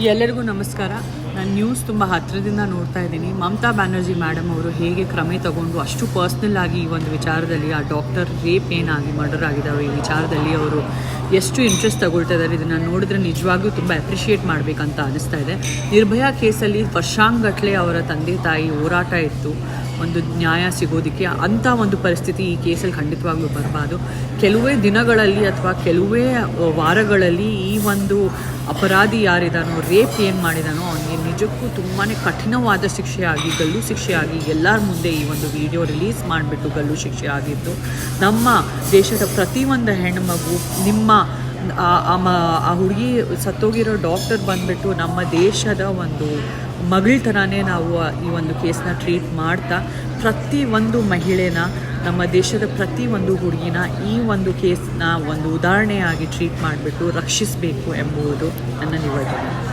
ಎಲ್ಲರಿಗೂ ನಮಸ್ಕಾರ. ನಾನು ನ್ಯೂಸ್ ತುಂಬ ಹತ್ತಿರದಿಂದ ನೋಡ್ತಾ ಇದ್ದೀನಿ. ಮಮತಾ ಬ್ಯಾನರ್ಜಿ ಮೇಡಮ್ ಅವರು ಹೇಗೆ ಕ್ರಮ ತಗೊಂಡು ಅಷ್ಟು ಪರ್ಸ್ನಲ್ ಆಗಿ ಈ ಒಂದು ವಿಚಾರದಲ್ಲಿ ಆ ಡಾಕ್ಟರ್ ರೇಪ್ ಏನಾಗಿ ಮರ್ಡರ್ ಆಗಿದ್ದಾವೆ ಈ ವಿಚಾರದಲ್ಲಿ ಅವರು ಎಷ್ಟು ಇಂಟ್ರೆಸ್ಟ್ ತಗೊಳ್ತಾ ಇದ್ದಾರೆ. ಇದನ್ನು ನೋಡಿದ್ರೆ ನಿಜವಾಗ್ಲೂ ತುಂಬ ಅಪ್ರಿಷಿಯೇಟ್ ಮಾಡಬೇಕಂತ ಅನಿಸ್ತಾ ಇದೆ. ನಿರ್ಭಯಾ ಕೇಸಲ್ಲಿ ವರ್ಷಾಂಗಟ್ಲೆ ಅವರ ತಂದೆ ತಾಯಿ ಹೋರಾಟ ಇತ್ತು ಒಂದು ನ್ಯಾಯ ಸಿಗೋದಕ್ಕೆ. ಅಂಥ ಒಂದು ಪರಿಸ್ಥಿತಿ ಈ ಕೇಸಲ್ಲಿ ಖಂಡಿತವಾಗ್ಲೂ ಬರಬಾರ್ದು. ಕೆಲವೇ ದಿನಗಳಲ್ಲಿ ಅಥವಾ ಕೆಲವೇ ವಾರಗಳಲ್ಲಿ ಈ ಒಂದು ಅಪರಾಧಿ ಯಾರಿದಾನೋ, ರೇಪ್ ಏನು ಮಾಡಿದಾನೋ ಅವನಿಗೆ ನಿಜಕ್ಕೂ ತುಂಬಾ ಕಠಿಣವಾದ ಶಿಕ್ಷೆಯಾಗಿ, ಗಲ್ಲು ಶಿಕ್ಷೆಯಾಗಿ ಎಲ್ಲರ ಮುಂದೆ ಈ ಒಂದು ವಿಡಿಯೋ ರಿಲೀಸ್ ಮಾಡಿಬಿಟ್ಟು ಗಲ್ಲು ಶಿಕ್ಷೆ ಆಗಿದ್ದು, ನಮ್ಮ ದೇಶದ ಪ್ರತಿಯೊಂದು ಹೆಣ್ಣುಮಗು ನಿಮ್ಮ ಆ ಹುಡುಗಿ ಸತ್ತೋಗಿರೋ ಡಾಕ್ಟರ್ ಬಂದುಬಿಟ್ಟು ನಮ್ಮ ದೇಶದ ಒಂದು ಮಗಳ ಥರನೇ ನಾವು ಈ ಒಂದು ಕೇಸನ್ನ ಟ್ರೀಟ್ ಮಾಡ್ತಾ ಪ್ರತಿಯೊಂದು ಮಹಿಳೆನ, ನಮ್ಮ ದೇಶದ ಪ್ರತಿಯೊಂದು ಹುಡುಗಿನ ಈ ಒಂದು ಕೇಸನ್ನ ಒಂದು ಉದಾಹರಣೆಯಾಗಿ ಟ್ರೀಟ್ ಮಾಡಿಬಿಟ್ಟು ರಕ್ಷಿಸಬೇಕು ಎಂಬುದು ನನ್ನ ನಿವೇದನೆ.